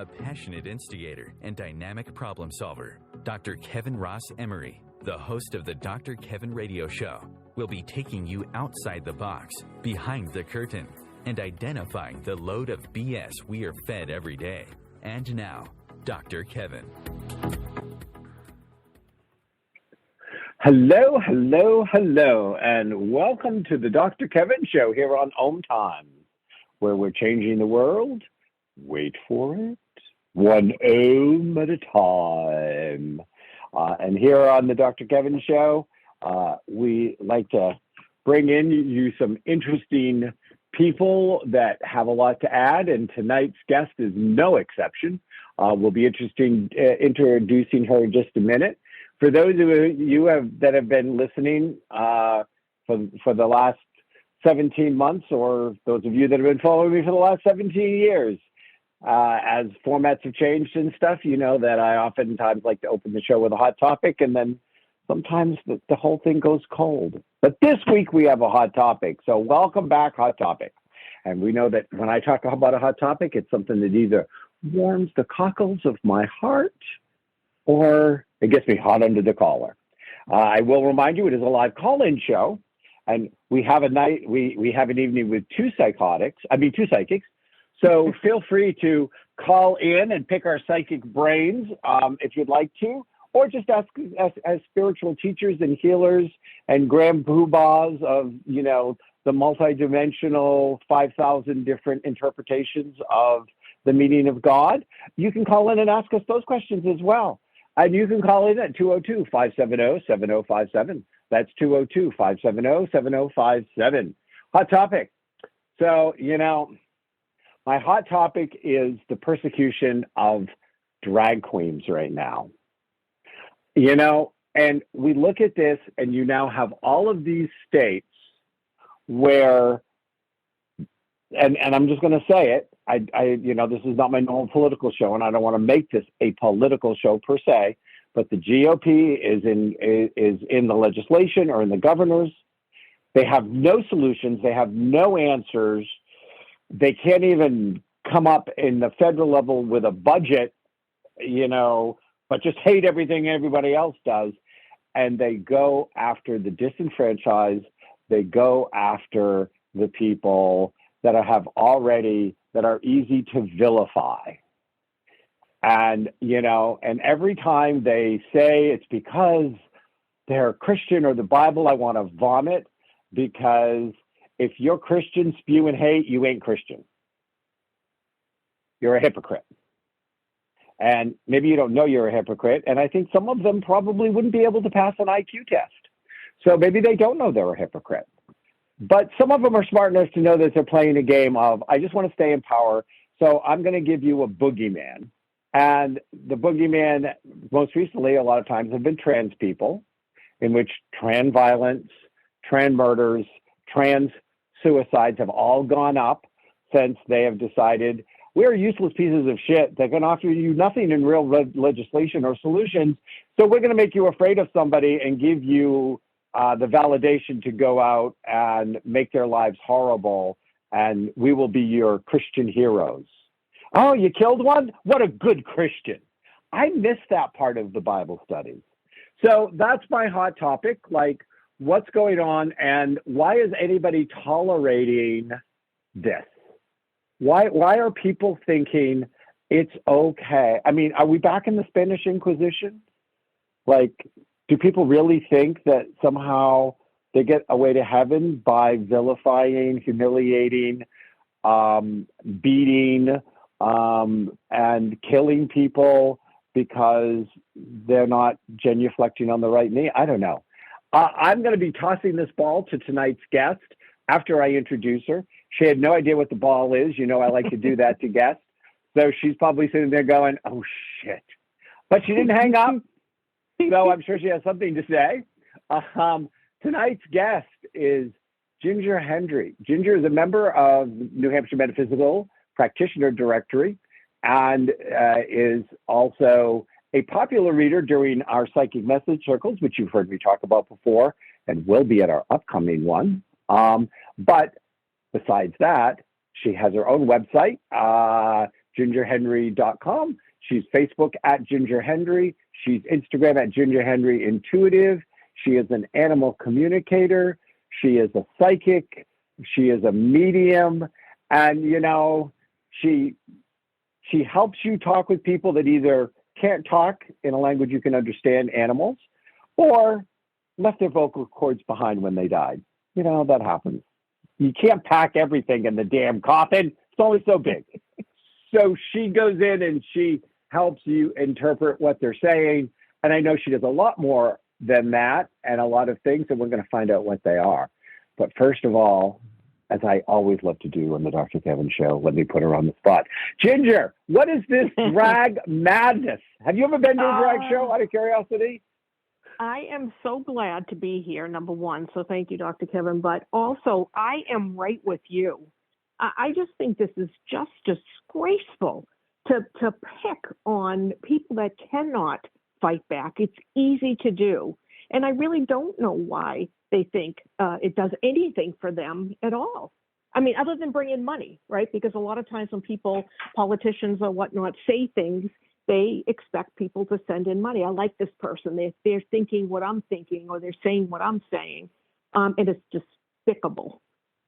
a passionate instigator and dynamic problem solver. Dr. Kevin Ross Emery, the host of the Dr. Kevin Radio Show, will be taking you outside the box, behind the curtain, and identifying the load of BS we are fed every day. And now, Dr. Kevin. Hello, hello, hello, and welcome to the Dr. Kevin Show here on OMTimes, where we're changing the world. Wait for it. One ohm at a time. And here on the Dr. Kevin Show, we like to bring in you some interesting people that have a lot to add, and tonight's guest is no exception. We'll be introducing her in just a minute. For those of you that have been listening for the last 17 months, or those of you that have been following me for the last 17 years, as formats have changed and stuff, you know that I oftentimes like to open the show with a hot topic, and then sometimes the whole thing goes cold. But this week we have a hot topic, so welcome back, Hot Topic. And we know that when I talk about a hot topic, it's something that either warms the cockles of my heart or it gets me hot under the collar. I will remind you, it is a live call-in show, and we have an evening with two psychics. So feel free to call in and pick our psychic brains if you'd like to, or just ask as spiritual teachers and healers and grand poobahs of, you know, the multidimensional 5,000 different interpretations of the meaning of God. You can call in and ask us those questions as well. And you can call in at 202-570-7057. That's 202-570-7057. Hot topic. So, you know, my hot topic is the persecution of drag queens right now. You know, and we look at this, and you now have all of these states where, and I'm just going to say it, you know, this is not my normal political show, and I don't want to make this a political show per se, but the GOP is in the legislation or in the governors. They have no solutions. They have no answers. They can't even come up in the federal level with a budget, you know, but just hate everything everybody else does. And they go after the disenfranchised. They go after the people that are easy to vilify. And, you know, and every time they say it's because they're Christian or the Bible, I want to vomit, because if you're Christian spewing hate, you ain't Christian. You're a hypocrite. And maybe you don't know you're a hypocrite. And I think some of them probably wouldn't be able to pass an IQ test. So maybe they don't know they're a hypocrite. But some of them are smart enough to know that they're playing a game of, I just want to stay in power, so I'm going to give you a boogeyman. And the boogeyman, most recently, a lot of times have been trans people, in which trans violence, trans murders, trans suicides have all gone up since they have decided we're useless pieces of shit that can offer you nothing in real legislation or solutions. So we're going to make you afraid of somebody and give you the validation to go out and make their lives horrible, and we will be your Christian heroes. Oh, you killed one? What a good Christian. I missed that part of the Bible studies. So that's my hot topic, like what's going on and why is anybody tolerating this? Why are people thinking it's okay? I mean, are we back in the Spanish Inquisition? Like, do people really think that somehow they get a way to heaven by vilifying, humiliating, beating, and killing people because they're not genuflecting on the right knee? I don't know. I'm going to be tossing this ball to tonight's guest after I introduce her. She had no idea what the ball is. You know, I like to do that to guests. So she's probably sitting there going, oh, shit. But she didn't hang up. So I'm sure she has something to say. Tonight's guest is Ginger Hendry. Ginger is a member of New Hampshire Metaphysical Practitioner Directory and is also a popular reader during our psychic message circles, which you've heard me talk about before and will be at our upcoming one. But besides that, she has her own website, gingerhenry.com. She's Facebook at Ginger Hendry. She's Instagram at Ginger Hendry Intuitive. She is an animal communicator. She is a psychic. She is a medium. And, you know, she helps you talk with people that either can't talk in a language you can understand, animals, or left their vocal cords behind when they died. You know, that happens. You can't pack everything in the damn coffin. It's only so big. So she goes in and she helps you interpret what they're saying. And I know she does a lot more than that and a lot of things, and we're going to find out what they are. But first of all, as I always love to do on the Dr. Kevin Show, let me put her on the spot. Ginger, what is this drag madness? Have you ever been to a drag show, out of curiosity? I am so glad to be here, number one. So thank you, Dr. Kevin. But also, I am right with you. I just think this is just disgraceful to pick on people that cannot fight back. It's easy to do. And I really don't know why they think it does anything for them at all. I mean, other than bring in money, right? Because a lot of times when people, politicians or whatnot, say things, they expect people to send in money. I like this person. They're thinking what I'm thinking, or they're saying what I'm saying. And it's despicable.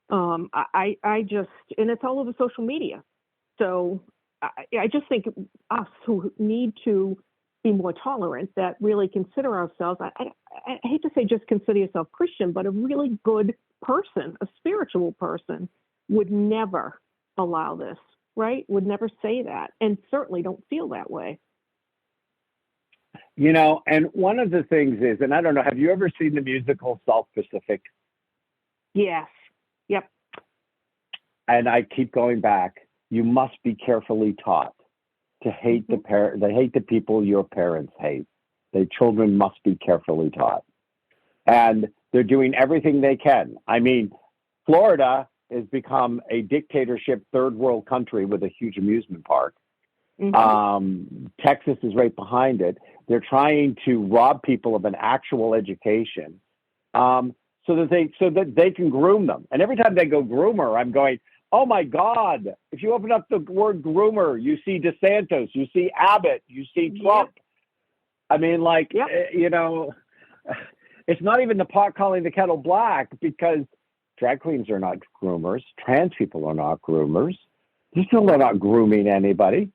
I just, and it's all over social media. So I just think us who need to be more tolerant, that really consider ourselves, I hate to say just consider yourself Christian, but a really good person, a spiritual person, would never allow this, right? Would never say that, and certainly don't feel that way. You know, and one of the things is, and I don't know, have you ever seen the musical South Pacific? Yes. Yep. And I keep going back. You must be carefully taught to hate the people your parents hate. The children must be carefully taught. And they're doing everything they can. I mean, Florida has become a dictatorship third world country with a huge amusement park. Mm-hmm. Texas is right behind it. They're trying to rob people of an actual education so that they can groom them. And every time they go groomer, I'm going, oh my God, if you open up the word groomer, you see DeSantis, you see Abbott, you see Trump. Yep. I mean, like, yep. You know, it's not even the pot calling the kettle black, because drag queens are not groomers. Trans people are not groomers. They still are not grooming anybody.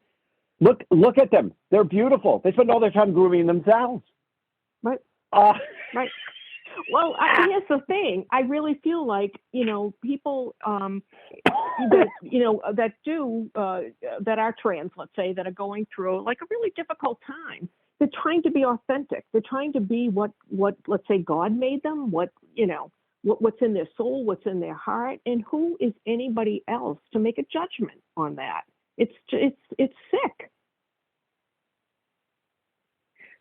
Look at them. They're beautiful. They spend all their time grooming themselves. Right. Right. Well, here's the thing. I really feel like, you know, people that are trans, let's say, that are going through like a really difficult time. They're trying to be authentic. They're trying to be what let's say God made them. What's in their soul, what's in their heart, and who is anybody else to make a judgment on that? It's sick.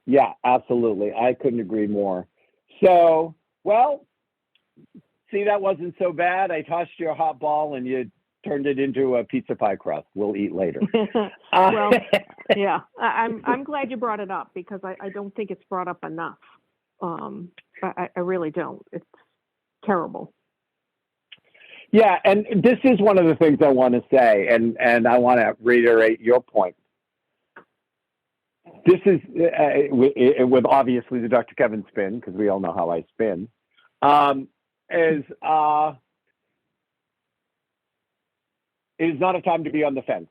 Yeah, absolutely. I couldn't agree more. So, well, see, that wasn't so bad. I tossed you a hot ball and you turned it into a pizza pie crust. We'll eat later. Well, yeah, I'm glad you brought it up, because I don't think it's brought up enough. I really don't. It's terrible. Yeah, and this is one of the things I want to say, and I want to reiterate your point. This is with obviously the Dr. Kevin spin, because we all know how I spin. It is not a time to be on the fence.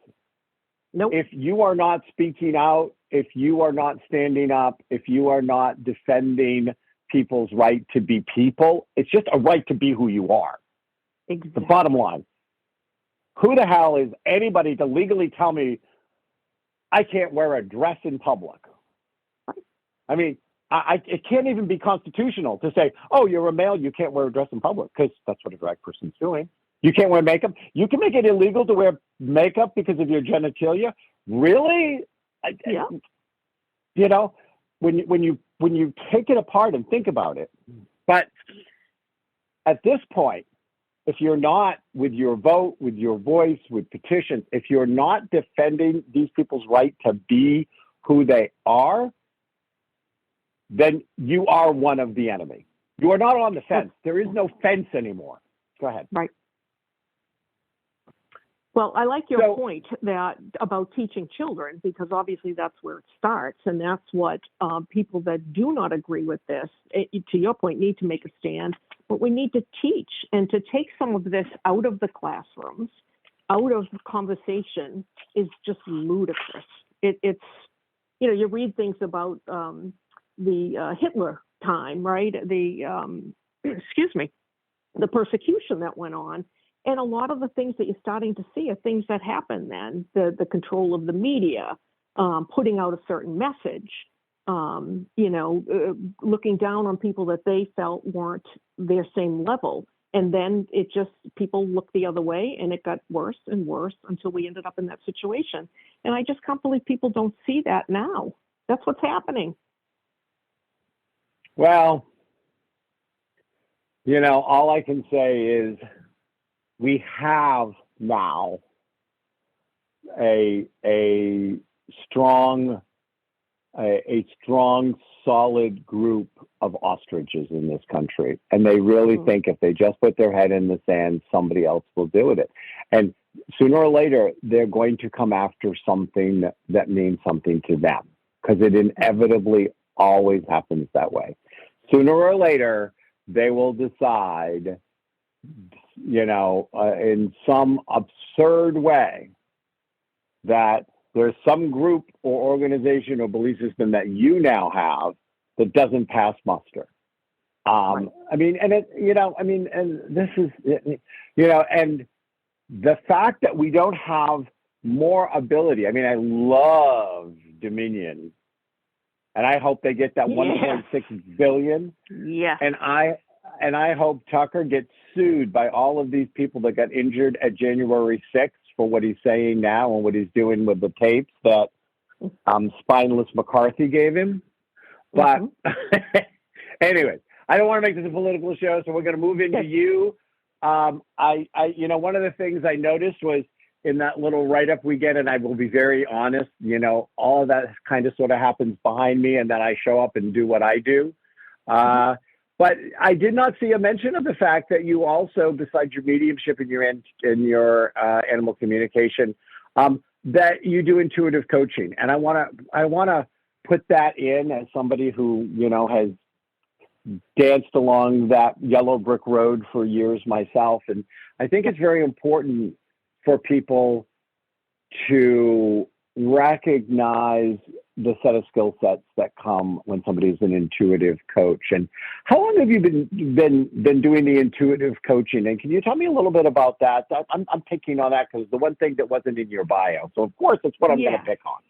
Nope. If you are not speaking out, if you are not standing up, if you are not defending people's right to be people, it's just a right to be who you are. Exactly. The bottom line. Who the hell is anybody to legally tell me I can't wear a dress in public? I mean, it can't even be constitutional to say, oh, you're a male, you can't wear a dress in public, because that's what a drag person's doing. You can't wear makeup. You can make it illegal to wear makeup because of your genitalia. Really? Yeah. You know, when you take it apart and think about it. But at this point, if you're not, with your vote, with your voice, with petitions, if you're not defending these people's right to be who they are, then you are one of the enemy. You are not on the fence. There is no fence anymore. Go ahead. Right. Well, I like your So, point that about teaching children, because obviously that's where it starts, and that's what people that do not agree with this, to your point, need to make a stand. But we need to teach and to take some of this out of the classrooms, out of conversation, is just ludicrous. It's you read things about the Hitler time, right? The excuse me, the persecution that went on. And a lot of the things that you're starting to see are things that happened then, the control of the media, putting out a certain message, looking down on people that they felt weren't their same level. And then people looked the other way, and it got worse and worse until we ended up in that situation. And I just can't believe people don't see that now. That's what's happening. well, all I can say is we have now a strong, solid group of ostriches in this country, and they really think if they just put their head in the sand, somebody else will deal with it. And sooner or later, they're going to come after something that means something to them, because it inevitably always happens that way. Sooner or later, they will decide, in some absurd way, that there's some group or organization or belief system that you now have that doesn't pass muster. Right. And this is, and the fact that we don't have more ability. I love Dominion, and I hope they get that 1.6 billion. Yeah. And I hope Tucker gets sued by all of these people that got injured at January 6th for what he's saying now and what he's doing with the tapes that spineless McCarthy gave him. But anyways, I don't want to make this a political show, so we're going to move into you. One of the things I noticed was in that little write-up we get, and I will be very honest, all of that kind of sort of happens behind me, and then I show up and do what I do. But I did not see a mention of the fact that you also, besides your mediumship and your animal communication, that you do intuitive coaching. And I want to put that in as somebody who, has danced along that yellow brick road for years myself. And I think it's very important for people to recognize the set of skill sets that come when somebody's an intuitive coach. And how long have you been doing the intuitive coaching? And can you tell me a little bit about that? I'm picking on that because the one thing that wasn't in your bio. So of course, that's what I'm going to pick on.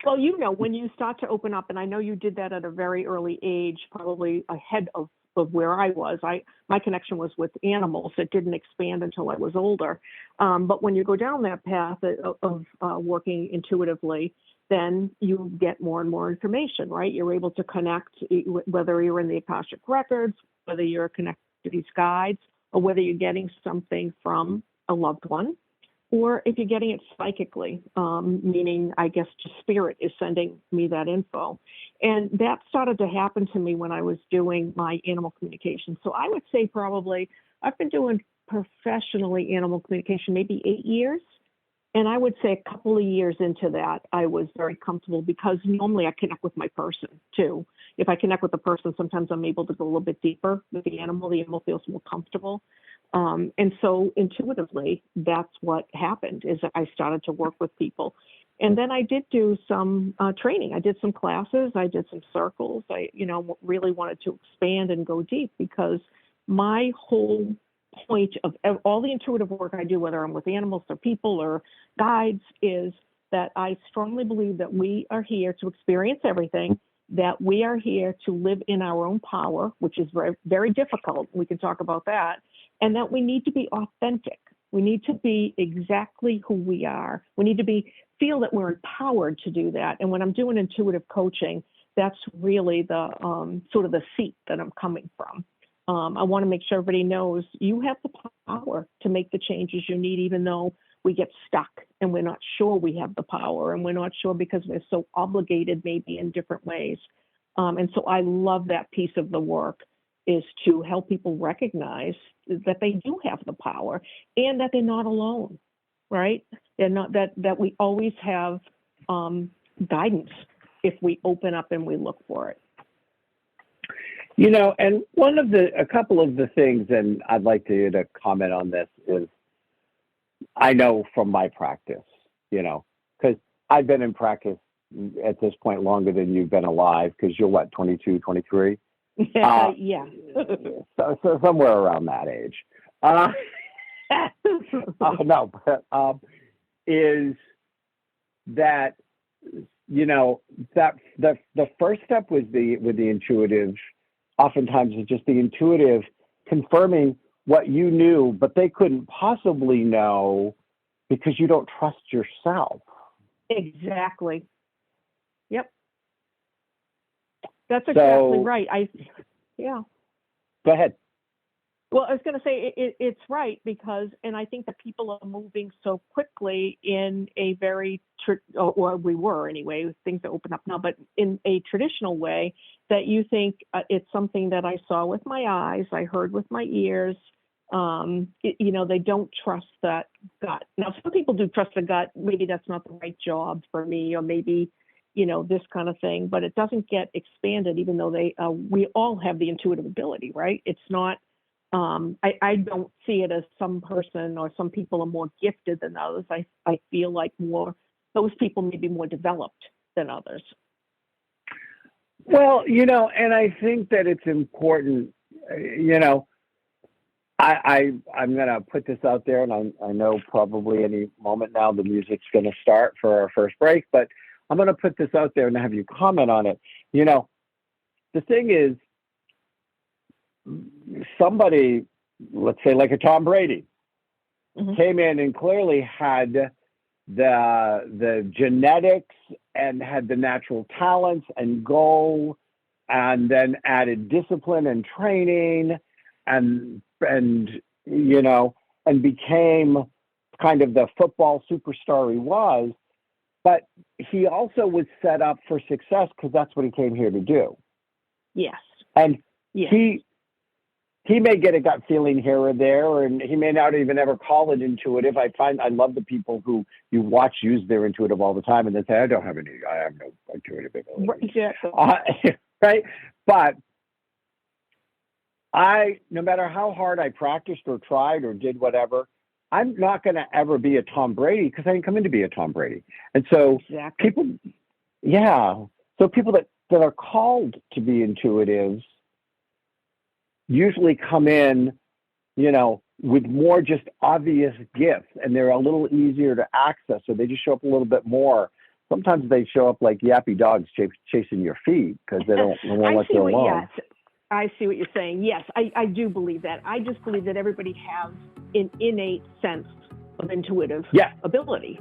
Well, when you start to open up, and I know you did that at a very early age, probably ahead of where I was. My connection was with animals. It didn't expand until I was older. But when you go down that path of working intuitively, then you get more and more information, right? You're able to connect, whether you're in the Akashic records, whether you're connected to these guides, or whether you're getting something from a loved one, or if you're getting it psychically, meaning, I guess, just spirit is sending me that info. And that started to happen to me when I was doing my animal communication. So I would say probably I've been doing professionally animal communication maybe 8 years. And I would say a couple of years into that, I was very comfortable because normally I connect with my person too. If I connect with the person, sometimes I'm able to go a little bit deeper with the animal. The animal feels more comfortable. And so intuitively, that's what happened is I started to work with people. And then I did do some training. I did some classes. I did some circles. I, really wanted to expand and go deep because my whole point of all the intuitive work I do, whether I'm with animals or people or guides, is that I strongly believe that we are here to experience everything, that we are here to live in our own power, which is very, very difficult. We can talk about that. And that we need to be authentic. We need to be exactly who we are. We need to feel that we're empowered to do that. And when I'm doing intuitive coaching, that's really the sort of the seat that I'm coming from. I want to make sure everybody knows you have the power to make the changes you need, even though we get stuck and we're not sure we have the power, and we're not sure because we're so obligated maybe in different ways. And so I love that piece of the work, is to help people recognize that they do have the power and that they're not alone. right? And not that we always have guidance if we open up and we look for it. And a couple of the things, and I'd like you to comment on this, is I know from my practice, because I've been in practice at this point longer than you've been alive, because you're what, 22, 23? Yeah. so somewhere around that age. No, but is that, that the first step with the intuitive, oftentimes is just the intuitive confirming what you knew, but they couldn't possibly know because you don't trust yourself. Exactly. Yep. That's exactly right. Yeah. Go ahead. Well, I was going to say it's right because, and I think that people are moving so quickly in a very, or we were anyway, things that open up now, but in a traditional way that you think it's something that I saw with my eyes, I heard with my ears. They don't trust that gut. Now, some people do trust the gut. Maybe that's not the right job for me, or maybe, this kind of thing, but it doesn't get expanded, even though we all have the intuitive ability, right? It's not, I don't see it as some person or some people are more gifted than others. I feel like those people may be more developed than others. Well, and I think that it's important, I'm going to put this out there, and I know probably any moment now the music's going to start for our first break, but I'm going to put this out there and have you comment on it. The thing is, somebody, let's say like a Tom Brady, came in and clearly had the genetics and had the natural talents and goal, and then added discipline and training and became kind of the football superstar he was. But he also was set up for success because that's what he came here to do. Yes. And yes. He may get a gut feeling here or there, and he may not even ever call it intuitive. I love the people who you watch use their intuitive all the time, and they say, I have no intuitive ability. Exactly. Right? But no matter how hard I practiced or tried or did whatever, I'm not going to ever be a Tom Brady because I didn't come in to be a Tom Brady. And so people that are called to be intuitives usually come in, with more just obvious gifts, and they're a little easier to access. So they just show up a little bit more. Sometimes they show up like yappy dogs chasing your feet because they don't want to let you alone. Yes, I see what you're saying. Yes, I do believe that. I just believe that everybody has an innate sense of intuitive ability.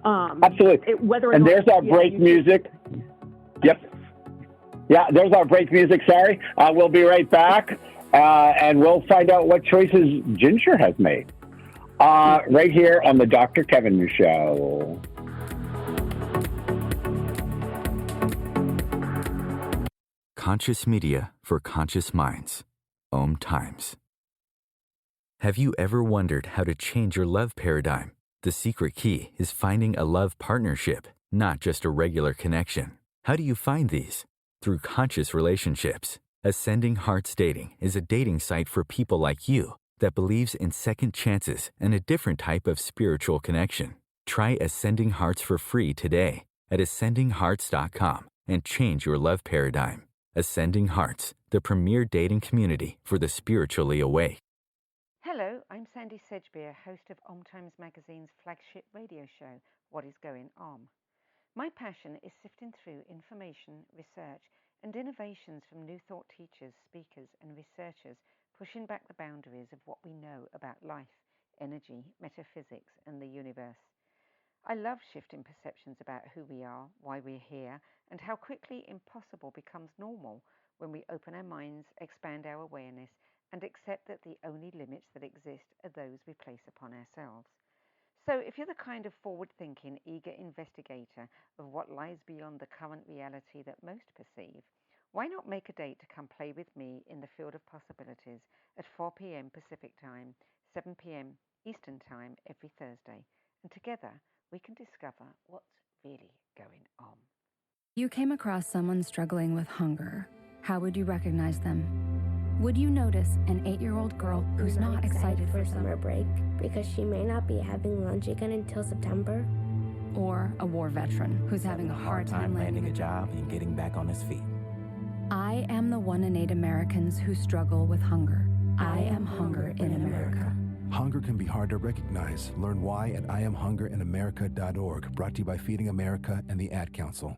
Absolutely. There's our break music. Yep. Yeah, there's our break music. Sorry. We'll be right back. And we'll find out what choices Ginger has made right here on the Dr. Kevin Show. Conscious media for conscious minds. OMTimes. Have you ever wondered how to change your love paradigm? The secret key is finding a love partnership, not just a regular connection. How do you find these? Through conscious relationships. Ascending Hearts Dating is a dating site for people like you that believes in second chances and a different type of spiritual connection. Try Ascending Hearts for free today at ascendinghearts.com and change your love paradigm. Ascending Hearts, the premier dating community for the spiritually awake. Hello, I'm Sandy Sedgbeer, host of OMTimes magazine's flagship radio show, What is Going On? My passion is sifting through information, research, and innovations from new thought teachers, speakers, and researchers pushing back the boundaries of what we know about life, energy, metaphysics, and the universe. I love shifting perceptions about who we are, why we're here, and how quickly impossible becomes normal when we open our minds, expand our awareness, and accept that the only limits that exist are those we place upon ourselves. So if you're the kind of forward-thinking, eager investigator of what lies beyond the current reality that most perceive, why not make a date to come play with me in the field of possibilities at 4 p.m. Pacific Time, 7 p.m. Eastern Time every Thursday, and together we can discover what's really going on. You came across someone struggling with hunger. How would you recognize them? Would you notice an 8-year-old girl who's not excited for summer break because she may not be having lunch again until September? Or a war veteran who's having a hard time landing a job and getting back on his feet? I am the 1 in 8 Americans who struggle with hunger. I am hunger in America. Hunger can be hard to recognize. Learn why at IamHungerInAmerica.org. Brought to you by Feeding America and the Ad Council.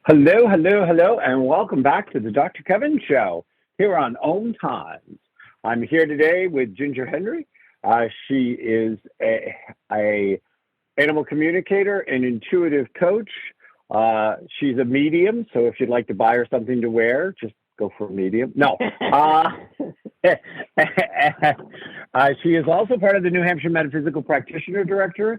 Hello, hello, hello, and welcome back to the Dr. Kevin Show here on OMTimes. I'm here today with Ginger Hendry. She is a animal communicator and intuitive coach. She's a medium, so if you'd like to buy her something to wear, just go for a medium. No. She is also part of the New Hampshire Metaphysical Practitioner Directory.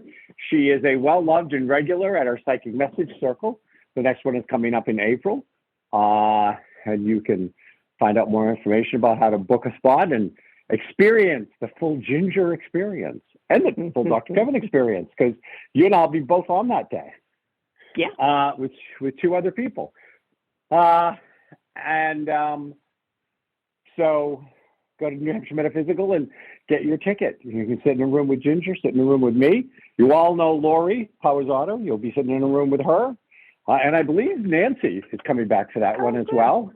She is a well-loved and regular at our Psychic Message Circle. The next one is coming up in April. And you can find out more information about how to book a spot and experience the full Ginger experience and the full Dr. Kevin experience, because you and I'll be both on that day. Yeah. With 2 other people. So go to New Hampshire Metaphysical and get your ticket. You can sit in a room with Ginger, sit in a room with me. You all know Lori Powers-Otto. You'll be sitting in a room with her. And I believe Nancy is coming back for that one as well.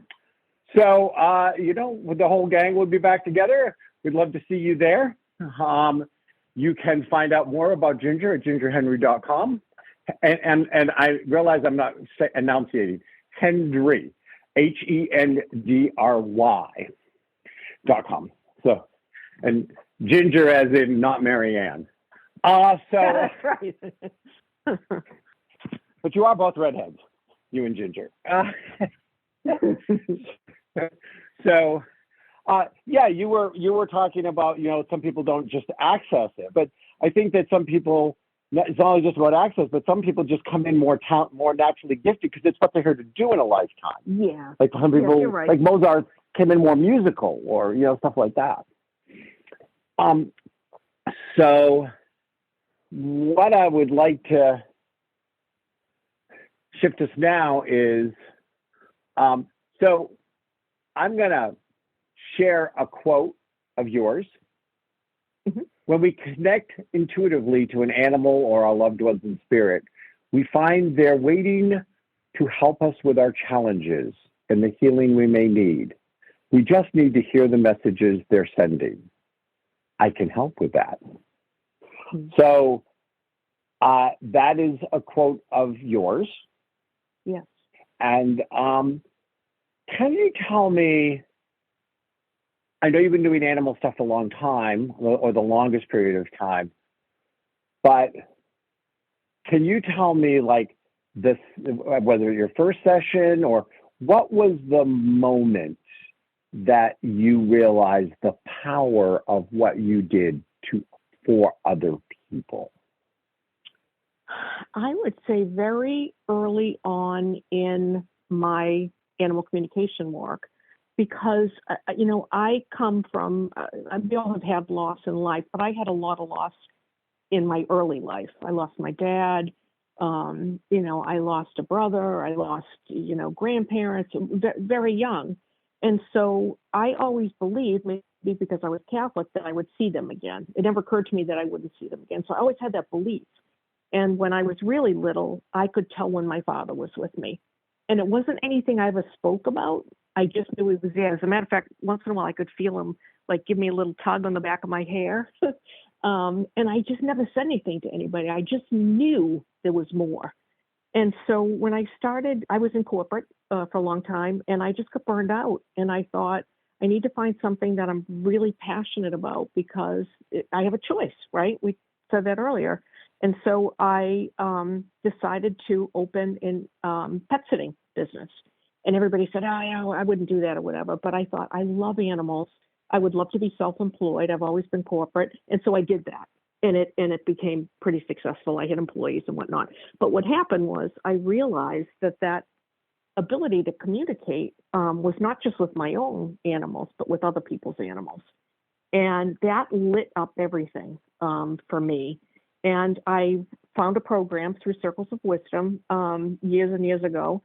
So, the whole gang will be back together. We'd love to see you there. You can find out more about Ginger at gingerhenry.com. And I realize I'm not enunciating. Hendry, HENDRY.com. So, and Ginger as in not Marianne. That's right. But you are both redheads, you and Ginger. You were talking about, some people don't just access it, but I think that some people, it's not only just about access, but some people just come in more naturally gifted because it's what they're here to do in a lifetime. Yeah. Like some people, you're right. like Mozart came in more musical or, stuff like that. So what I would like to shift us now is, so I'm going to share a quote of yours. Mm-hmm. When we connect intuitively to an animal or our loved ones in spirit, we find they're waiting to help us with our challenges and the healing we may need. We just need to hear the messages they're sending. I can help with that. Mm-hmm. So that is a quote of yours. Yes. And can you tell me, I know you've been doing animal stuff a long time, or the longest period of time, but can you tell me, like, this, whether your first session or what was the moment that you realized the power of what you did for other people? I would say very early on in my animal communication work, because, I come from, we all have had loss in life, but I had a lot of loss in my early life. I lost my dad, I lost a brother, I lost, grandparents, very young. And so I always believed, maybe because I was Catholic, that I would see them again. It never occurred to me that I wouldn't see them again. So I always had that belief. And when I was really little, I could tell when my father was with me. And it wasn't anything I ever spoke about. I just knew he was there. As a matter of fact, once in a while I could feel him like give me a little tug on the back of my hair. And I just never said anything to anybody. I just knew there was more. And so when I started, I was in corporate for a long time, and I just got burned out. And I thought, I need to find something that I'm really passionate about, because I have a choice, right? We said that earlier. And so I decided to open a pet sitting business. And everybody said, I wouldn't do that or whatever. But I thought, I love animals. I would love to be self-employed. I've always been corporate. And so I did that. And it became pretty successful. I had employees and whatnot. But what happened was I realized that ability to communicate was not just with my own animals, but with other people's animals. And that lit up everything for me. And I found a program through Circles of Wisdom years and years ago,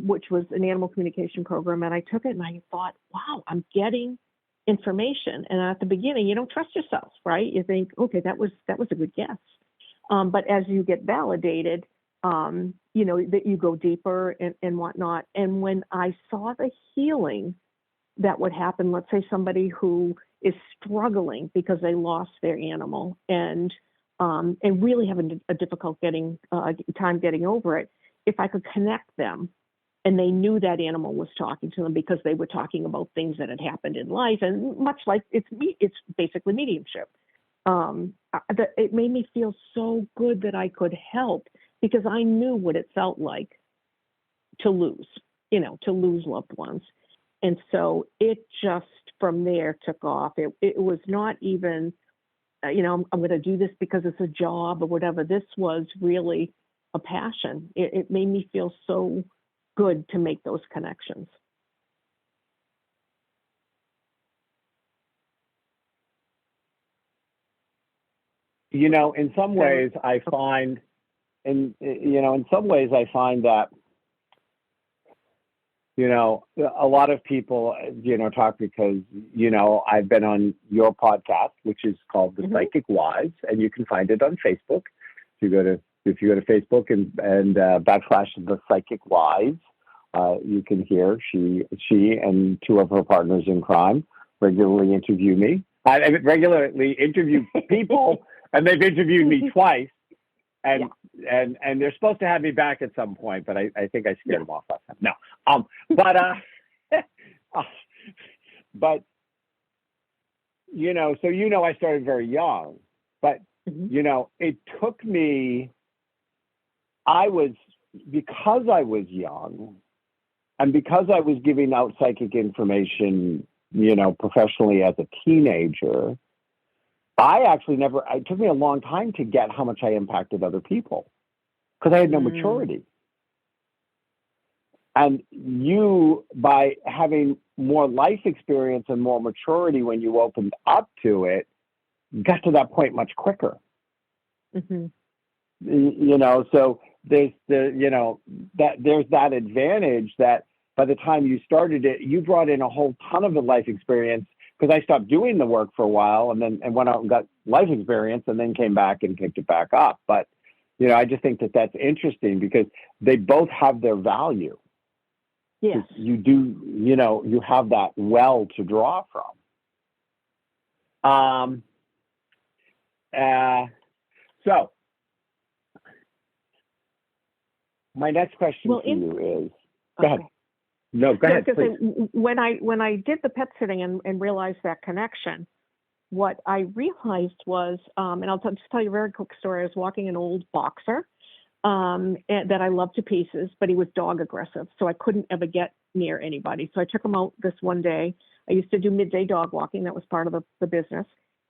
which was an animal communication program. And I took it and I thought, wow, I'm getting information. And at the beginning, you don't trust yourself, right? You think, okay, that was a good guess. But as you get validated, that you go deeper and whatnot. And when I saw the healing that would happen, let's say somebody who is struggling because they lost their animal and really having a difficult time getting over it, if I could connect them and they knew that animal was talking to them because they were talking about things that had happened in life, and much like it's basically mediumship. It made me feel so good that I could help because I knew what it felt like to lose loved ones. And so it just from there took off. It was not even, I'm going to do this because it's a job or whatever. This was really a passion. It made me feel so good to make those connections. In some ways I find, that, a lot of people, talk because, I've been on your podcast, which is called The Psychic Wise, and you can find it on Facebook. If you go to Facebook and / The Psychic Wise, you can hear she and two of her partners in crime regularly interview me. I regularly interview people, and they've interviewed me twice. And they're supposed to have me back at some point, but I think I scared them off last time. No, but I started very young, but it took me. Because I was young, and because I was giving out psychic information, professionally as a teenager. It took me a long time to get how much I impacted other people because I had no maturity. And you, by having more life experience and more maturity when you opened up to it, got to that point much quicker. So there's there's that advantage that by the time you started it, you brought in a whole ton of the life experience. Because I stopped doing the work for a while and went out and got life experience and then came back and picked it back up. But, I just think that that's interesting because they both have their value. Yes. You do, you have that well to draw from. So my next question to you is, go ahead. No, go ahead, please. When I did the pet sitting and realized that connection, what I realized was, and I'll just tell you a very quick story. I was walking an old boxer that I loved to pieces, but he was dog aggressive, so I couldn't ever get near anybody. So I took him out this one day. I used to do midday dog walking. That was part of the business.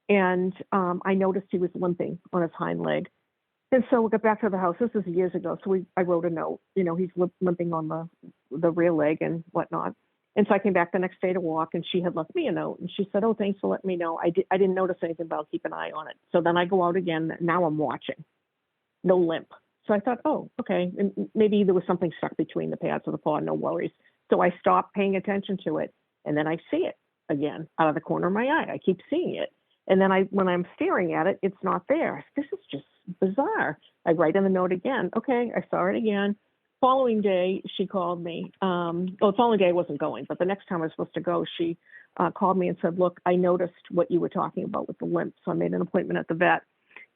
And I noticed he was limping on his hind leg. And so we got back to the house. This was years ago. So I wrote a note. He's limping on the rear leg and whatnot. And so I came back the next day to walk, and she had left me a note. And she said, "Oh, thanks for letting me know. I didn't notice anything, but I'll keep an eye on it." So then I go out again. Now I'm watching. No limp. So I thought, oh, okay. And maybe there was something stuck between the pads of the paw. No worries. So I stopped paying attention to it. And then I see it again out of the corner of my eye. I keep seeing it. And then when I'm staring at it, it's not there. This is just bizarre. I write in the note again. Okay, I saw it again. Following day, she called me. The following day I wasn't going, but the next time I was supposed to go, she called me and said, "Look, I noticed what you were talking about with the limp, so I made an appointment at the vet.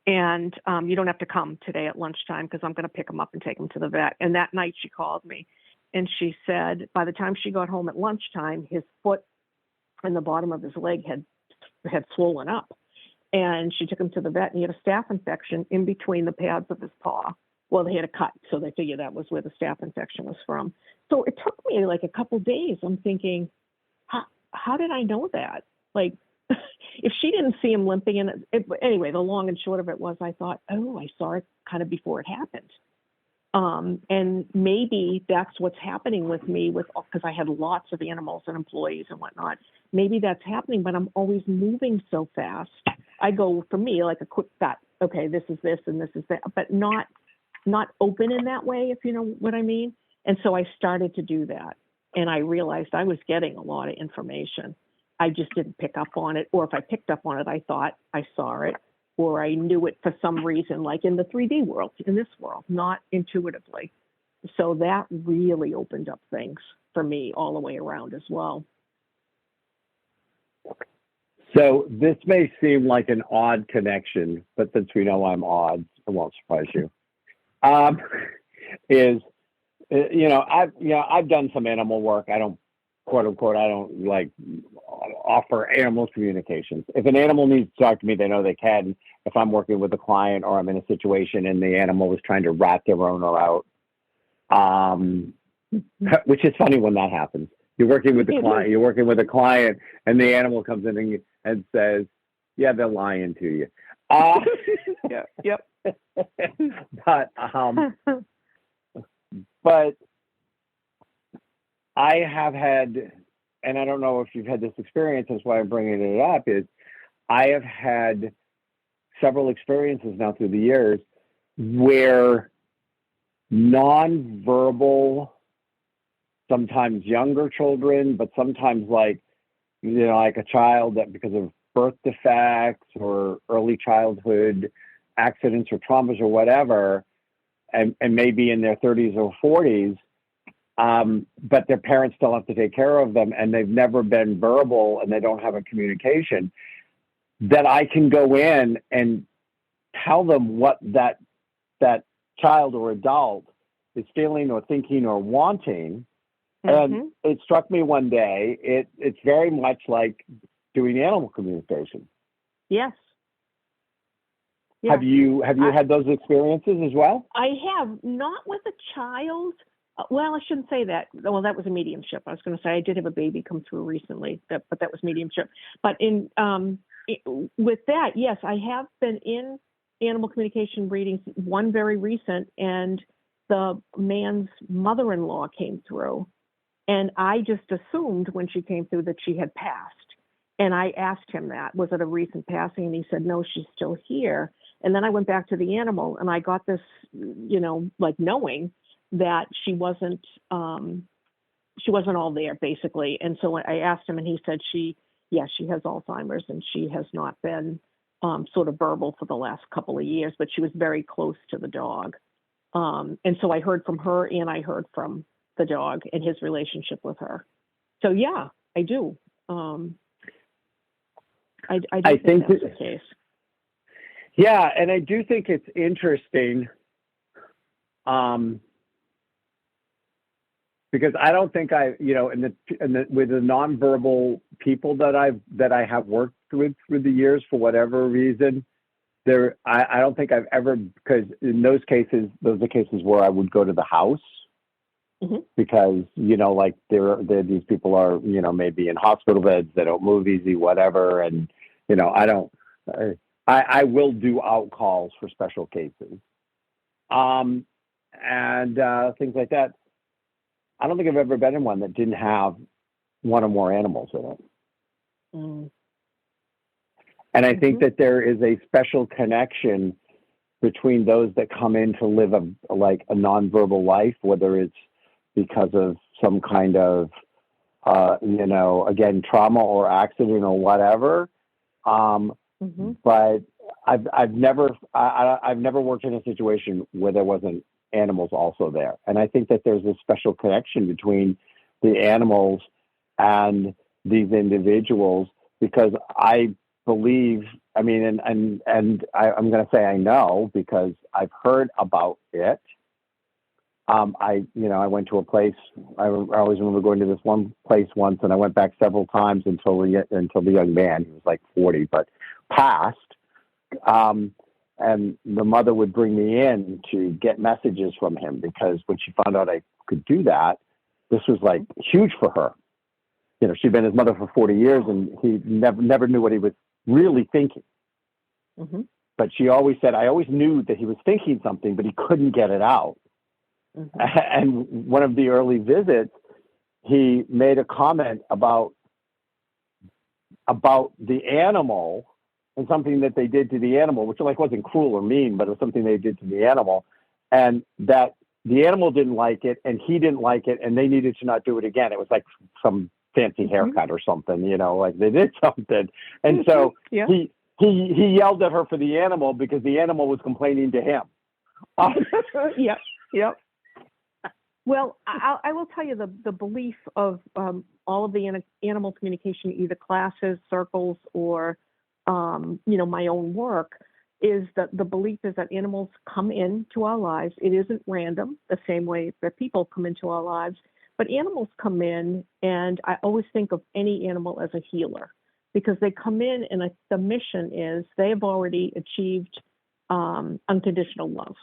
And you don't have to come today at lunchtime because I'm going to pick him up and take him to the vet." And that night she called me, and she said by the time she got home at lunchtime, his foot and the bottom of his leg had swollen up. And she took him to the vet, and he had a staph infection in between the pads of his paw. Well, they had a cut, so they figured that was where the staph infection was from. So it took me like a couple days. I'm thinking, how did I know that? Like, if she didn't see him limping, anyway, the long and short of it was, I thought, oh, I saw it kind of before it happened. And maybe that's what's happening with me because I had lots of animals and employees and whatnot. Maybe that's happening, but I'm always moving so fast. I go, for me, like a quick thought, okay, this is this and this is that, but not open in that way, if you know what I mean. And so I started to do that. And I realized I was getting a lot of information. I just didn't pick up on it. Or if I picked up on it, I thought I saw it, or I knew it for some reason, like in the 3D world, in this world, not intuitively. So that really opened up things for me all the way around as well. So this may seem like an odd connection, but since we know I'm odd, it won't surprise you. I've done some animal work. I don't, quote unquote, I don't like offer animal communications. If an animal needs to talk to me, they know they can. If I'm working with a client or I'm in a situation and the animal is trying to rat their owner out, which is funny when that happens. You're working with a client, and the animal comes in and says, "Yeah, they're lying to you." Yep. But I have had, and I don't know if you've had this experience, that's why I'm bringing it up, is I have had several experiences now through the years where nonverbal, sometimes younger children, but sometimes like a child that because of birth defects or early childhood accidents or traumas or whatever, and maybe in their 30s or 40s, but their parents still have to take care of them and they've never been verbal and they don't have a communication, that I can go in and tell them what that child or adult is feeling or thinking or wanting. And it struck me one day, it's very much like doing animal communication. Yes. Have you had those experiences as well? I have, not with a child. Well, I shouldn't say that. Well, that was a mediumship. I was going to say I did have a baby come through recently, but that was mediumship. But with that, yes, I have been in animal communication readings, one very recent, and the man's mother-in-law came through. And I just assumed when she came through that she had passed. And I asked him that, was it a recent passing? And he said, no, she's still here. And then I went back to the animal and I got this, like knowing that she wasn't all there basically. And so I asked him and he said she has Alzheimer's and she has not been sort of verbal for the last couple of years, but she was very close to the dog. And so I heard from her and I heard from the dog and his relationship with her. So yeah, I do. I think that's the case. Yeah, and I do think it's interesting because I don't think with the nonverbal people that I have worked with through the years for whatever reason, I don't think I've ever, because in those cases, those are cases where I would go to the house. Because like these people are maybe in hospital beds, they don't move easy, whatever, and I will do out calls for special cases, and things like that. I don't think I've ever been in one that didn't have one or more animals in it. And I think that there is a special connection between those that come in to live a nonverbal life, whether it's because of some kind of, again, trauma or accident or whatever. But I've never worked in a situation where there wasn't animals also there. And I think that there's a special connection between the animals and these individuals, because I believe, I'm going to say I know because I've heard about it. I went to a place. I always remember going to this one place once, and I went back several times until the young man, he was like 40, but passed. And the mother would bring me in to get messages from him, because when she found out I could do that, this was like huge for her. She'd been his mother for 40 years, and he never knew what he was really thinking. But she always said, I always knew that he was thinking something, but he couldn't get it out. And one of the early visits, he made a comment about the animal and something that they did to the animal, which like wasn't cruel or mean, but it was something they did to the animal, and that the animal didn't like it and he didn't like it, and they needed to not do it again. It was like some fancy haircut or something, you know, like they did something. And so he yelled at her for the animal because the animal was complaining to him. Yep. Well, I will tell you the belief of all of the animal communication, either classes, circles, or my own work, is that the belief is that animals come into our lives. It isn't random, the same way that people come into our lives, but animals come in, and I always think of any animal as a healer, because they come in and the mission is they have already achieved unconditional love.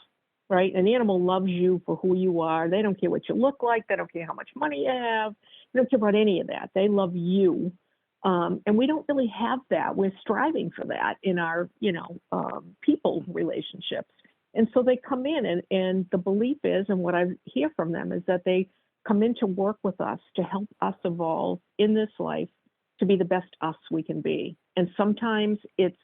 Right? An animal loves you for who you are. They don't care what you look like. They don't care how much money you have. They don't care about any of that. They love you. And we don't really have that. We're striving for that in our, people relationships. And so they come in, and the belief is, and what I hear from them is that they come in to work with us to help us evolve in this life to be the best us we can be. And sometimes it's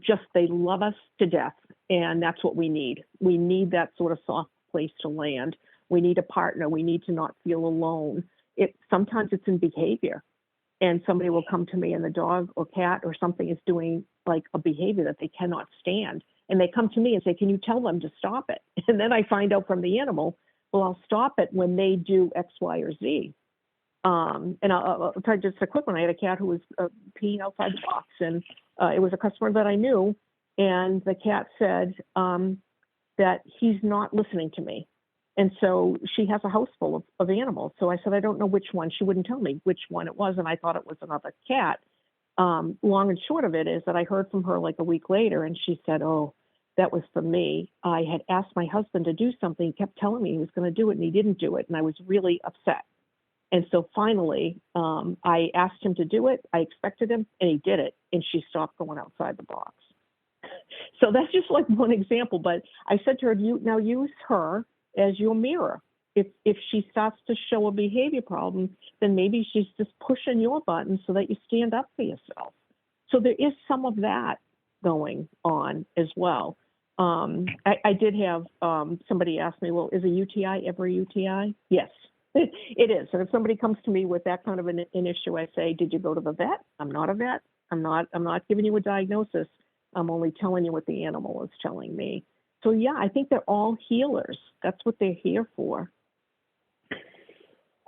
just they love us to death. And that's what we need. We need that sort of soft place to land. We need a partner. We need to not feel alone. Sometimes it's in behavior. And somebody will come to me and the dog or cat or something is doing like a behavior that they cannot stand. And they come to me and say, can you tell them to stop it? And then I find out from the animal, well, I'll stop it when they do X, Y, or Z. And I'll tell you just a quick one. I had a cat who was peeing outside the box, and it was a customer that I knew. And the cat said that he's not listening to me. And so she has a house full of animals. So I said, I don't know which one. She wouldn't tell me which one it was. And I thought it was another cat. Long and short of it is that I heard from her like a week later, and she said, oh, that was for me. I had asked my husband to do something. He kept telling me he was going to do it, and he didn't do it. And I was really upset. And so finally, I asked him to do it. I expected him, and he did it. And she stopped going outside the box. So that's just like one example. But I said to her, now use her as your mirror. If she starts to show a behavior problem, then maybe she's just pushing your button so that you stand up for yourself. So there is some of that going on as well. I did have somebody ask me, well, is a UTI ever a UTI? Yes, it is. And if somebody comes to me with that kind of an issue, I say, did you go to the vet? I'm not a vet. I'm not giving you a diagnosis. I'm only telling you what the animal is telling me. So yeah, I think they're all healers. That's what they're here for.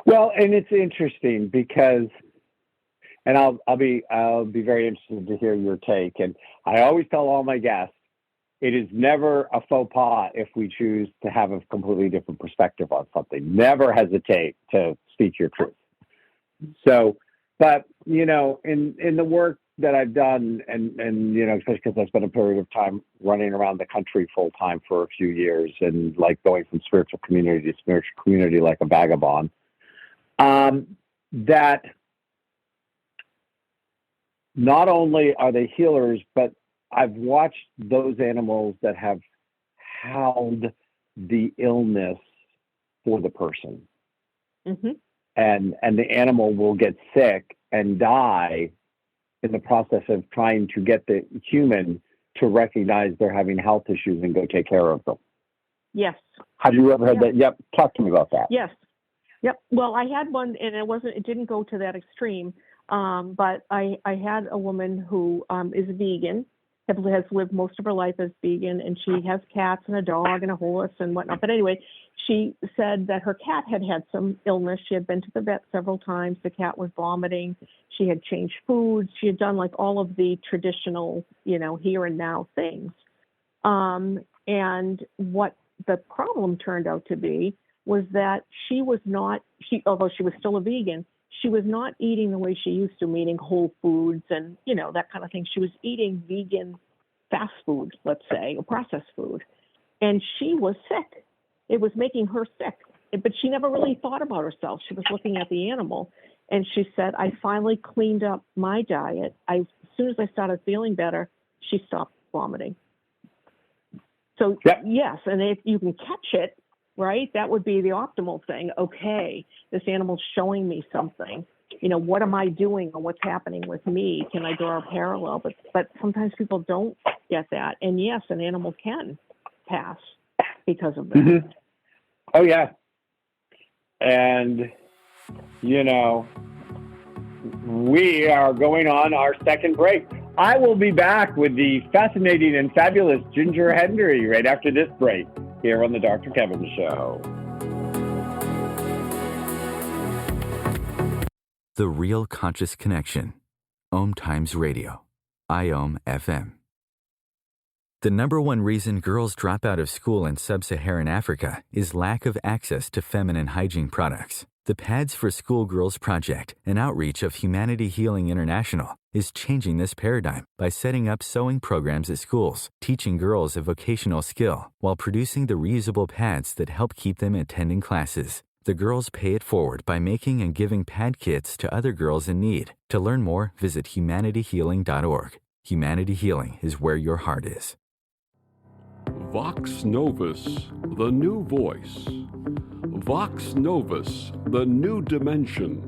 Well, and it's interesting because, and I'll be very interested to hear your take. And I always tell all my guests, it is never a faux pas if we choose to have a completely different perspective on something. Never hesitate to speak your truth. So, but in the work that I've done, and especially because I spent a period of time running around the country full time for a few years, and like going from spiritual community to spiritual community like a vagabond, that not only are they healers, but I've watched those animals that have held the illness for the person, and the animal will get sick and die in the process of trying to get the human to recognize they're having health issues and go take care of them. Yes. Have you ever heard that? Yep. Talk to me about that. Yes. Yep. Well, I had one, and it didn't go to that extreme. But I had a woman who is vegan, has lived most of her life as vegan, and she has cats and a dog and a horse and whatnot. But anyway, she said that her cat had some illness. She had been to the vet several times. The cat was vomiting. She had changed foods. She had done like all of the traditional, here and now things. And what the problem turned out to be was that although she was still a vegan, she was not eating the way she used to, meaning whole foods and, that kind of thing. She was eating vegan fast food, let's say, or processed food. And she was sick. It was making her sick. But she never really thought about herself. She was looking at the animal. And she said, I finally cleaned up my diet. As soon as I started feeling better, she stopped vomiting. So, Yes, and if you can catch it, right? That would be the optimal thing. Okay, this animal's showing me something. What am I doing or what's happening with me? Can I draw a parallel? But sometimes people don't get that. And yes, an animal can pass because of that. Mm-hmm. Oh, yeah. And, we are going on our second break. I will be back with the fascinating and fabulous Ginger Hendry right after this break here on the Dr. Kevin Show. The Real Conscious Connection. OMTimes Radio. IOM FM. The number one reason girls drop out of school in sub-Saharan Africa is lack of access to feminine hygiene products. The Pads for Schoolgirls Project, an outreach of Humanity Healing International, is changing this paradigm by setting up sewing programs at schools, teaching girls a vocational skill, while producing the reusable pads that help keep them attending classes. The girls pay it forward by making and giving pad kits to other girls in need. To learn more, visit humanityhealing.org. Humanity Healing is where your heart is. Vox Novus, the new voice. Vox Novus, the new dimension.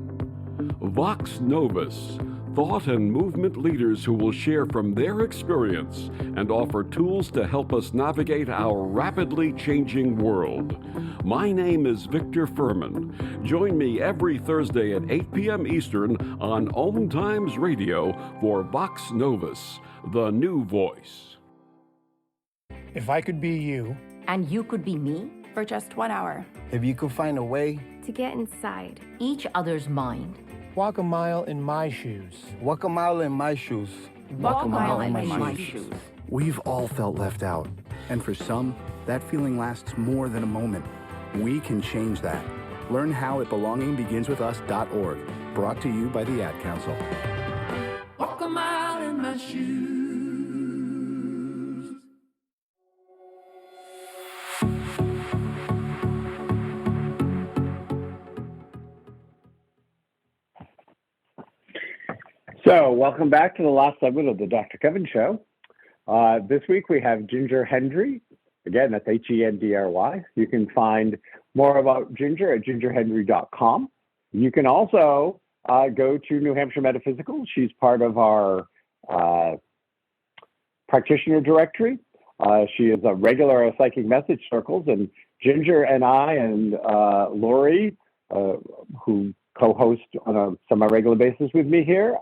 Vox Novus, thought and movement leaders who will share from their experience and offer tools to help us navigate our rapidly changing world. My name is Victor Furman. Join me every Thursday at 8 p.m. Eastern on OMTimes Radio for Vox Novus, the new voice. If I could be you, and you could be me, for just 1 hour. If you could find a way to get inside each other's mind. Walk a mile in my shoes. Walk a mile in my shoes. Walk a mile in my shoes. We've all felt left out. And for some, that feeling lasts more than a moment. We can change that. Learn how at belongingbeginswithus.org. Brought to you by the Ad Council. Walk a mile in my shoes. So, welcome back to the last segment of the Dr. Kevin Show. This week we have Ginger Hendry. Again, that's Hendry. You can find more about Ginger at gingerhendry.com. You can also go to New Hampshire Metaphysical. She's part of our practitioner directory. She is a regular at Psychic Message Circles, and Ginger and I and Lori, who co-host on a semi-regular basis with me here,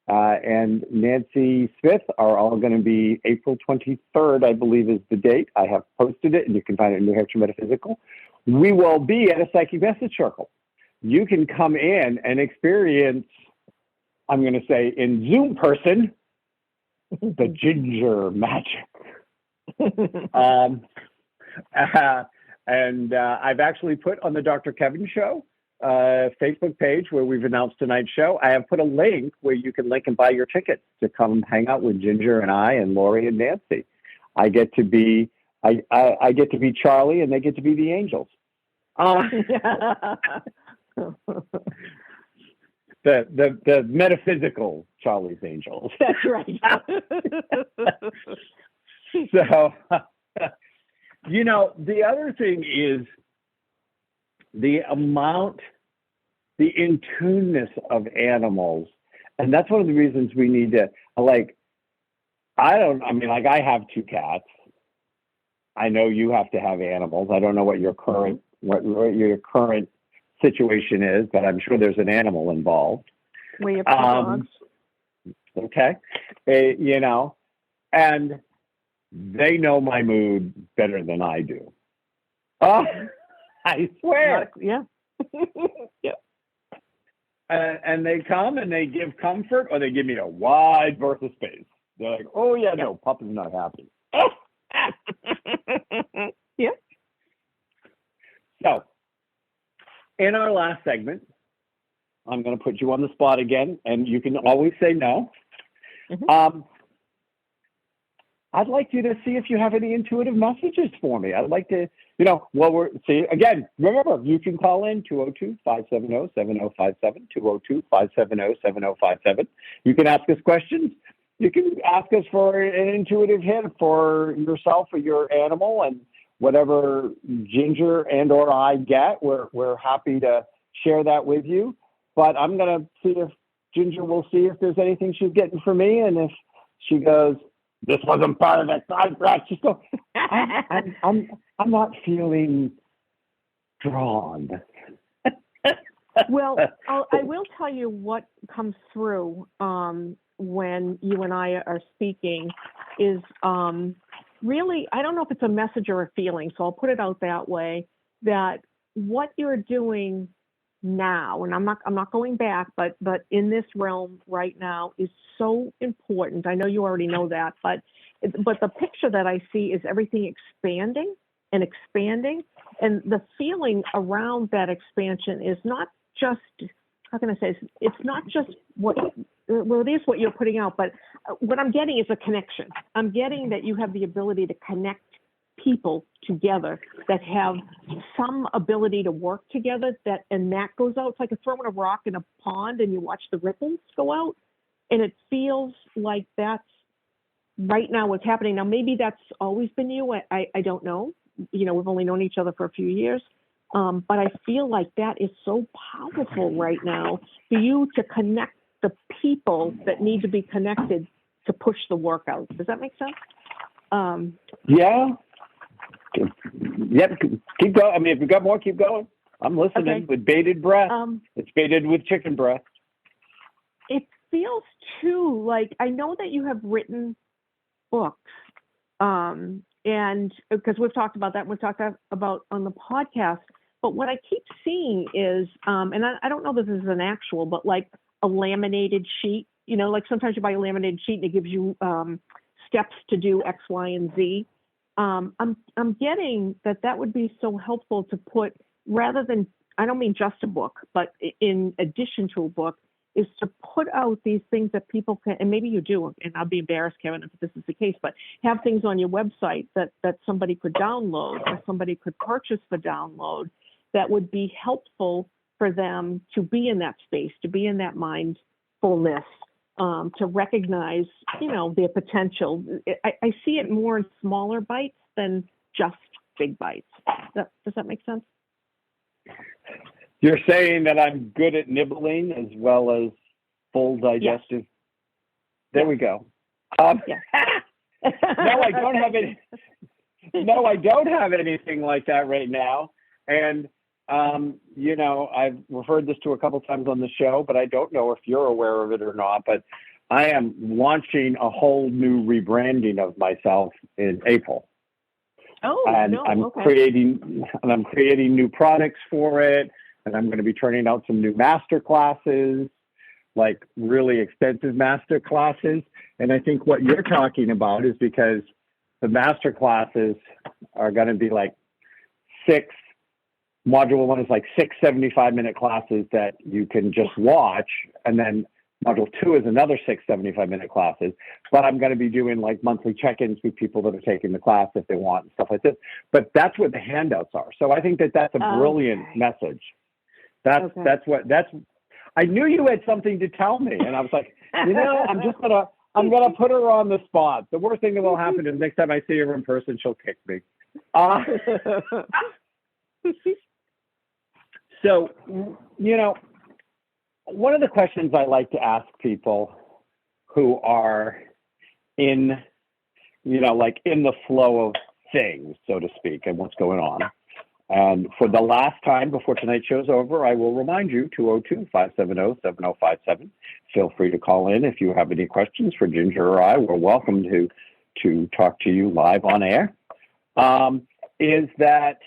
and Nancy Smith are all going to be April 23rd, I believe is the date. I have posted it, and you can find it in New Hampshire Metaphysical. We will be at a Psychic Message Circle. You can come in and experience, I'm going to say in Zoom person, the Ginger magic. And I've actually put on the Dr. Kevin Show Facebook page where we've announced tonight's show. I have put a link where you can link and buy your tickets to come hang out with Ginger and I and Lori and Nancy. I get to be Charlie, and they get to be the angels. The metaphysical Charlie's angels. That's right. So, the other thing is the in-tuneness of animals. And that's one of the reasons we need to, I have 2 cats. I know you have to have animals. I don't know what your current situation is, but I'm sure there's an animal involved. We have 2 dogs. Okay. And they know my mood better than I do. Oh, I swear. Yeah. Yeah. And they come and they give comfort, or they give me a wide berth of space. They're like, oh, yeah, no, Papa's not happy. Yeah. So, in our last segment, I'm going to put you on the spot again, and you can always say no. Mm-hmm. I'd like you to see if you have any intuitive messages for me. I'd like to, remember, you can call in 202-570-7057, 202-570-7057. You can ask us questions. You can ask us for an intuitive hint for yourself or your animal, and whatever Ginger and or I get, we're happy to share that with you. But I'm going to see if Ginger will see if there's anything she's getting for me. And if she goes, this wasn't part of the contract, she's going, I'm not feeling drawn. Well, I will tell you what comes through when you and I are speaking is really, I don't know if it's a message or a feeling, so I'll put it out that way, that what you're doing now, and I'm not going back, but in this realm right now is so important. I know you already know that, but the picture that I see is everything expanding and expanding, and the feeling around that expansion is not just, how can I say, it's not just what, well, it is what you're putting out, but what I'm getting is a connection. I'm getting that you have the ability to connect people together that have some ability to work together, and that goes out. It's like throwing a rock in a pond and you watch the ripples go out, and it feels like that's right now what's happening. Now, maybe that's always been you. I don't know. You know, we've only known each other for a few years. But I feel like that is so powerful right now for you to connect the people that need to be connected to push the work out. Does that make sense? Yeah. Yep. Keep going. I mean, if you've got more, keep going. I'm listening with bated breath. It's baited with chicken breath. It feels too like, I know that you have written books. And because we've talked about that, and we've talked about on the podcast. But what I keep seeing is, and I don't know if this is an actual, but like a laminated sheet, you know, like sometimes you buy a laminated sheet and it gives you steps to do X, Y, and Z. I'm getting that would be so helpful to put, rather than, I don't mean just a book, but in addition to a book, is to put out these things that people can, and maybe you do, and I'll be embarrassed, Kevin, if this is the case, but have things on your website that somebody could download or somebody could purchase for download that would be helpful for them to be in that space, to be in that mindfulness, to recognize, you know, their potential. I see it more in smaller bites than just big bites. Does that make sense? You're saying that I'm good at nibbling as well as full digestive. Yes. There we go. No, I don't have any. No, I don't have anything like that right now. And you know, I've referred this to a couple times on the show, but I don't know if you're aware of it or not. But I am launching a whole new rebranding of myself in April. Oh, and no, I'm okay. creating new products for it. And I'm going to be turning out some new master classes, like really extensive master classes. And I think what you're talking about is because the master classes are going to be like module 1 is like 6 75-minute classes that you can just watch. And then module 2 is another 6 75-minute classes. But I'm going to be doing like monthly check-ins with people that are taking the class if they want and stuff like this. But that's what the handouts are. So I think that's a brilliant message. I knew you had something to tell me, and I was like, you know, I'm gonna put her on the spot. The worst thing that will happen is next time I see her in person, she'll kick me. So, you know, one of the questions I like to ask people who are in, you know, like in the flow of things, so to speak, and what's going on. And for the last time before tonight's show's over, I will remind you, 202-570-7057. Feel free to call in if you have any questions for Ginger or I. We're welcome to talk to you live on air. Is that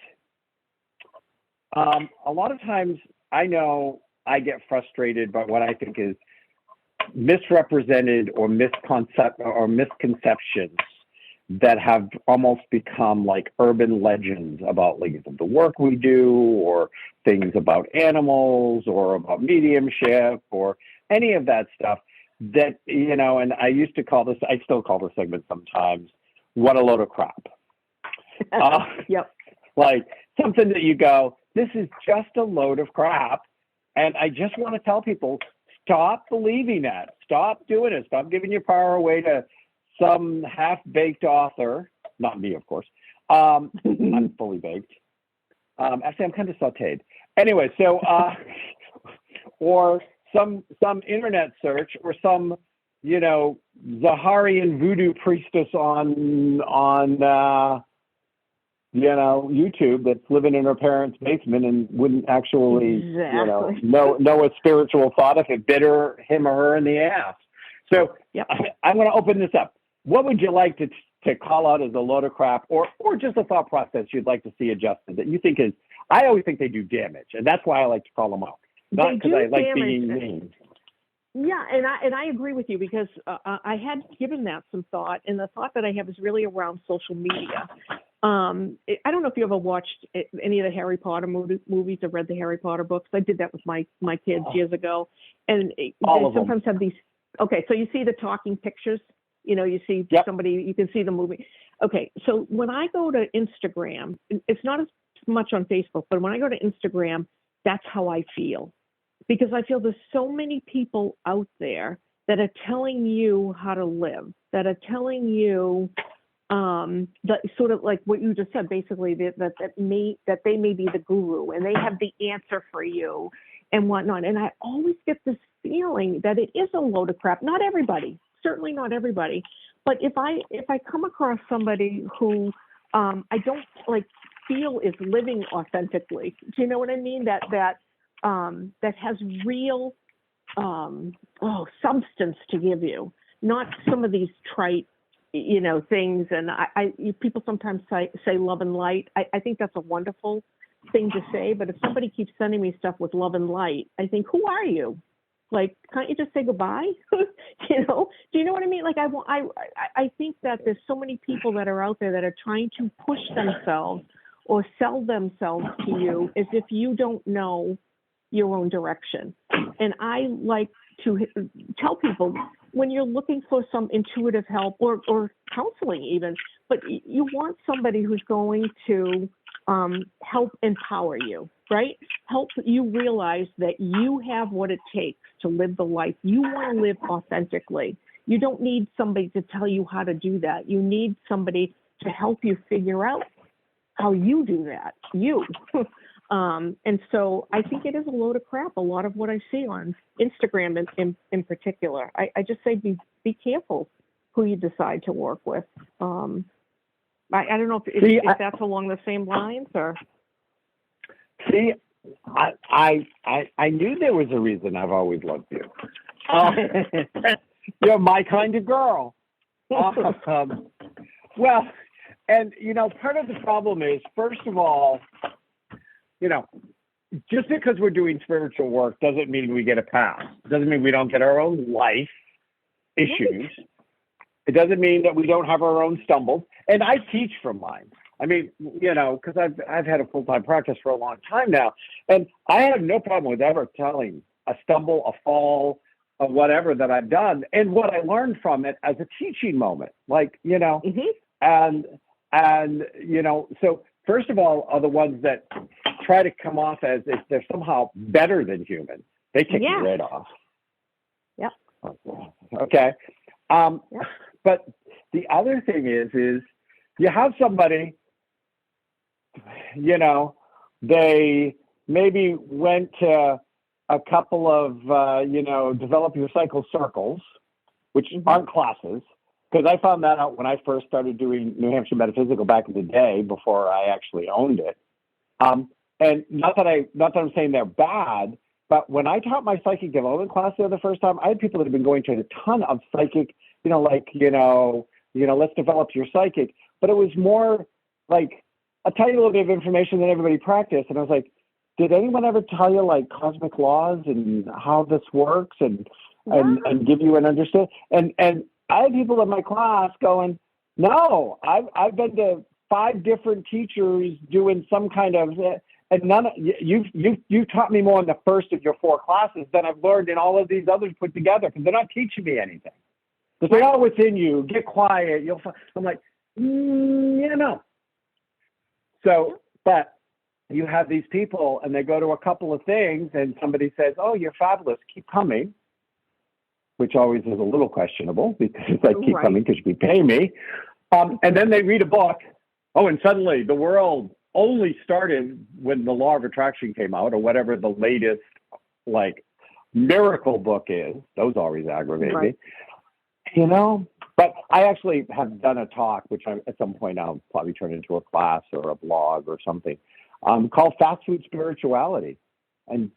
a lot of times I know I get frustrated by what I think is misrepresented or misconceptions that have almost become like urban legends about like the work we do, or things about animals, or about mediumship, or any of that stuff that, you know, and I used to call this, I still call this segment sometimes, what a load of crap. Yep. Like something that you go, this is just a load of crap. And I just want to tell people, stop believing that. Stop doing it. Stop giving your power away to some half-baked author, not me, of course, I'm fully baked. Actually, I'm kind of sauteed. Anyway, so or some internet search or some Zaharian voodoo priestess on YouTube that's living in her parents' basement and wouldn't actually know a spiritual thought if it bit him or her in the ass. So I'm going to open this up. What would you like to call out as a load of crap, or just a thought process you'd like to see adjusted that you think is? I always think they do damage, and that's why I like to call them out. Not because I like being mean. Yeah, and I agree with you because I had given that some thought, and the thought that I have is really around social media. I don't know if you ever watched any of the Harry Potter movies or read the Harry Potter books. I did that with my kids years ago, and they sometimes have these. Okay, so you see the talking pictures. You see somebody. You can see the movie. Okay, so when I go to Instagram, it's not as much on Facebook, but when I go to Instagram, that's how I feel. Because I feel there's so many people out there that are telling you how to live, that are telling you that sort of like what you just said, basically that they may be the guru and they have the answer for you and whatnot. And I always get this feeling that it is a load of crap. Not everybody, certainly not everybody. But if I come across somebody who I don't feel is living authentically, do you know what I mean? That has real substance to give you, not some of these trite things. And people sometimes say love and light. I think that's a wonderful thing to say, but if somebody keeps sending me stuff with love and light, I think, who are you? Can't you just say goodbye? Do you know what I mean? I think that there's so many people that are out there that are trying to push themselves or sell themselves to you as if you don't know your own direction. And I like to tell people, when you're looking for some intuitive help or counseling even, but you want somebody who's going to help empower you, right? Help you realize that you have what it takes to live the life you want to live authentically. You don't need somebody to tell you how to do that. You need somebody to help you figure out how you do that, and so I think it is a load of crap, a lot of what I see on Instagram in particular. I just say be careful who you decide to work with. I don't know if that's along the same lines or. See, I knew there was a reason I've always loved you. You're my kind of girl. Well, and part of the problem is, first of all, just because we're doing spiritual work doesn't mean we get a pass. It doesn't mean we don't get our own life issues. It doesn't mean that we don't have our own stumbles. And I teach from mine. I mean, because I've had a full-time practice for a long time now, and I have no problem with ever telling a stumble, a fall, or whatever that I've done, and what I learned from it as a teaching moment. And so first of all are the ones that try to come off as if they're somehow better than human. They take me right off. Yep. Okay. But the other thing is you have somebody, they maybe went to a couple of, develop your cycle circles, which aren't classes. Because I found that out when I first started doing New Hampshire Metaphysical back in the day, before I actually owned it. And not that I'm saying they're bad, but when I taught my psychic development class there the first time, I had people that had been going to a ton of psychic, let's develop your psychic. But it was more like a tiny little bit of information that everybody practiced. And I was like, did anyone ever tell you cosmic laws and how this works and give you an understanding? And I had people in my class going, no, I've been to 5 different teachers doing some kind of, and none of you taught me more in the first of your 4 classes than I've learned in all of these others put together, because they're not teaching me anything. Because they're all within you. Get quiet. You'll find. I'm like, So, but you have these people, and they go to a couple of things, and somebody says, "Oh, you're fabulous. Keep coming." Which always is a little questionable, because I keep coming because you keep paying me. And then they read a book, Oh, and suddenly the world only started when the law of attraction came out, or whatever the latest like miracle book is. Those always aggravate me, But I actually have done a talk, which at some point I'll probably turn into a class or a blog or something, called Fast Food Spirituality. And,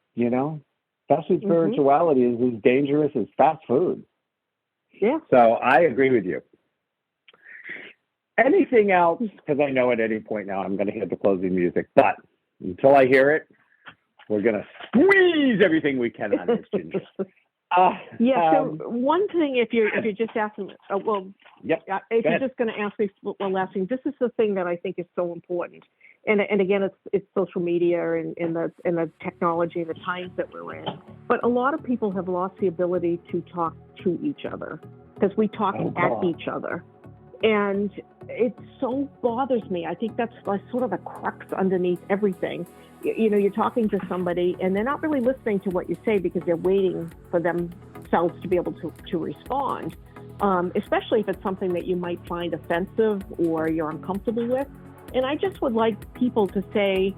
fast food spirituality is as dangerous as fast food. Yeah. So I agree with you. Anything else? Because I know at any point now I'm going to hit the closing music. But until I hear it, we're going to squeeze everything we can on this, Ginger. So one thing, if you're just asking, if you're just going to ask me one last thing, this is the thing that I think is so important, and again, it's social media and the technology and the times that we're in. But a lot of people have lost the ability to talk to each other because we talk at each other, and it so bothers me. I think that's like sort of a crux underneath everything. You're talking to somebody and they're not really listening to what you say because they're waiting for themselves to be able to respond, especially if it's something that you might find offensive or you're uncomfortable with. And I just would like people to say,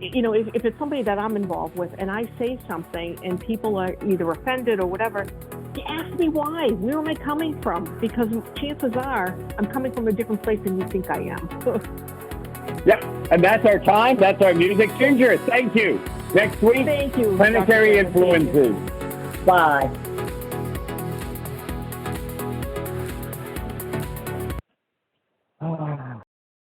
if it's somebody that I'm involved with and I say something and people are either offended or whatever, ask me why. Where am I coming from? Because chances are I'm coming from a different place than you think I am. Yep, and that's our time. That's our music. Ginger, thank you. Next week, thank you. Planetary Influences. Bye.